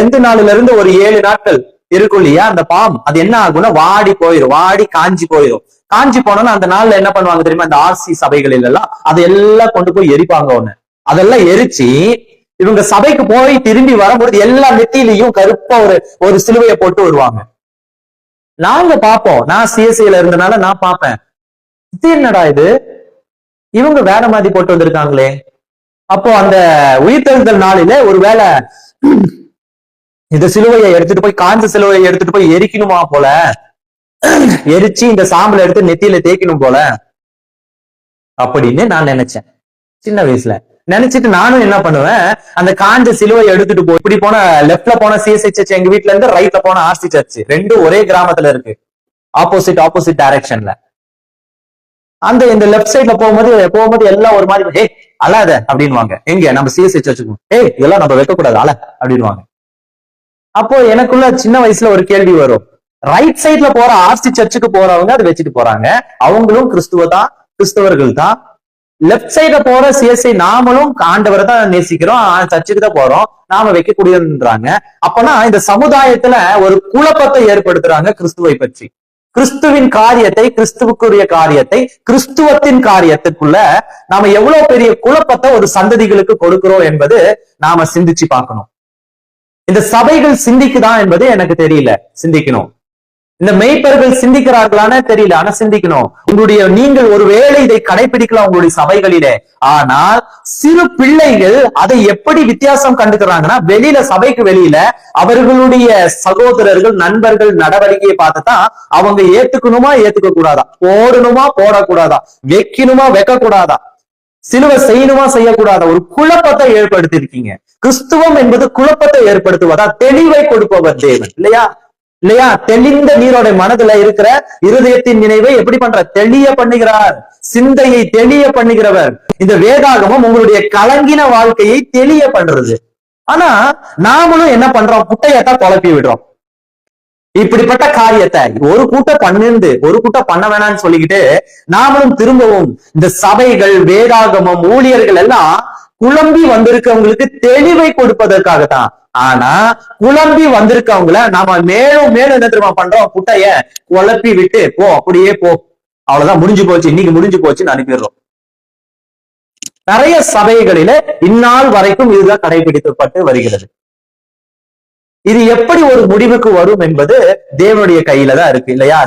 2 நாள்ல இருந்து ஒரு 7 நாட்கள் இருக்கும் இல்லையா, அந்த பாம் அது என்ன ஆகும்னா வாடி போயிடும், வாடி காஞ்சி போயிடும். காஞ்சி போனோம்னா அந்த நாள்ல என்ன பண்ணுவாங்க தெரியுமா, இந்த ஆர்சி சபைகளில் எல்லாம் அதையெல்லாம் கொண்டு போய் எரிப்பாங்க. ஒண்ணு அதெல்லாம் எரிச்சு இவங்க சபைக்கு போய் திரும்பி வரும்போது எல்லா நெத்தியிலையும் கருப்பா ஒரு சிலுவையை போட்டு வருவாங்க. நாங்க பாப்போம், நான் சிஎஸ்சில இருந்தனால நான் பாப்பேன், இது என்னடா இது, இவங்க வேற மாதிரி போட்டு வந்திருக்காங்களே. அப்போ அந்த உயிர்த்தெழுதல் நாளில ஒருவேளை இந்த சிலுவையை எடுத்துட்டு போய், காஞ்ச சிலுவையை எடுத்துட்டு போய் எரிக்கணுமா போல, எரிச்சு இந்த சாம்பலை எடுத்து நெத்தியில தேய்க்கணும் போல அப்படின்னு நான் நினைச்சேன் சின்ன வயசுல. நினைச்சிட்டு நானும் என்ன பண்ணுவேன், அந்த காஞ்ச சிலுவை எடுத்துட்டு போய் இப்படி போன லெப்ட்ல போன சிஎஸ்ஐ சர்ச் எங்க வீட்டுல இருந்து, ரைட்ல போன ஆர்சி சர்ச், ரெண்டும் ஒரே கிராமத்துல இருக்கு, ஆப்போசிட் டைரக்ஷன்ல. அந்த இந்த லெப்ட் சைட்ல போகும்போது எல்லாம் ஒரு மாதிரி ஹே அழாத அப்படின்வாங்க. எங்க நம்ம சிஎஸ்ஐ சர்ச்சுக்கு, ஏய் இதெல்லாம் நம்ம வைக்கக்கூடாது அழ அப்படின்வாங்க. அப்போ எனக்குள்ள சின்ன வயசுல ஒரு கேள்வி வரும், ரைட் சைட்ல போற ஆர்சி சர்ச்சுக்கு போறவங்க அதை வச்சுட்டு போறாங்க, அவங்களும் கிறிஸ்தவர்கள் தான். லெப்ட் சைட்ல போற சிஎஸ்ஐ நாமளும் ஆண்டவரை தான் நேசிக்கிறோம், சர்ச்சுக்கு தான் போறோம், நாம வைக்கக்கூடியதுன்றாங்க. அப்பனா இந்த சமுதாயத்துல ஒரு குழப்பத்தை ஏற்படுத்துறாங்க கிறிஸ்துவை பற்றி. கிறிஸ்துவின் காரியத்தை, கிறிஸ்துவுக்குரிய காரியத்தை, கிறிஸ்துவத்தின் காரியத்துக்குள்ள நாம எவ்வளவு பெரிய குழப்பத்தை ஒரு சந்ததிகளுக்கு கொடுக்கிறோம் என்பது நாம சிந்திச்சு பார்க்கணும். இந்த சபைகள் சிந்திக்குதா என்பது எனக்கு தெரியல, சிந்திக்கணும். இந்த மெய்ப்பர்கள் சிந்திக்கிறார்களான தெரியல, ஆனா சிந்திக்கணும். நீங்கள் ஒருவேளை இதை கடைபிடிக்கலாம் உங்களுடைய சபைகளிலே, ஆனால் சிறு பிள்ளைகள் அதை எப்படி வித்தியாசம் கண்டுக்கிறாங்கன்னா, வெளியில சபைக்கு வெளியில அவர்களுடைய சகோதரர்கள் நண்பர்கள் நடவடிக்கையை பார்த்துதான் அவங்க ஏத்துக்கணுமா ஏத்துக்க கூடாதா, போடணுமா போடக்கூடாதா, வைக்கணுமா வைக்க கூடாதா, சிலுவை செய்யணுமா செய்யக்கூடாதா, ஒரு குழப்பத்தை ஏற்படுத்தி இருக்கீங்க. கிறிஸ்துவம் என்பது குழப்பத்தை ஏற்படுத்துவதா, தெளிவை கொடுப்பவர் தேவன் இல்லையா. தெளிந்த நீரோட மனதுல இருக்கிற இருதயத்தின் நினைவை எப்படி பண்ற, தெளிய பண்ணுகிறார், சிந்தையை தெளிய பண்ணுகிறவர். இந்த வேதாகமம் உங்களுடைய கலங்கின வாழ்க்கையை தெளிய பண்றது. ஆனா நாமளும் என்ன பண்றோம், குட்டையத்தான் குழப்பி விடுறோம். இப்படிப்பட்ட காரியத்தை ஒரு கூட்டம் பண்ண வேணாம்னு சொல்லிக்கிட்டு நாமளும் திரும்பவும் இந்த சபைகள், வேதாகமம், ஊழியர்கள் எல்லாம் குழம்பி வந்திருக்கவங்களுக்கு தெளிவை கொடுப்பதற்காகத்தான். ஆனா குழம்பி வந்திருக்கவங்கள நாம மேலும் என்ன தெரியுமா பண்றோம், குட்டைய குழப்பி விட்டு போ, அப்படியே போ, அவ்வளவுதான் முடிஞ்சு போச்சு, இன்னைக்கு முடிஞ்சு போச்சுன்னு அனுப்பிடுறோம். நிறைய சபைகளில இந்நாள் வரைக்கும் இதுதான் கடைபிடிக்கப்பட்டு வருகிறது. இது எப்படி ஒரு முடிவுக்கு வரும் என்பது தேவனுடைய கையில தான் இருக்கு இல்லையா.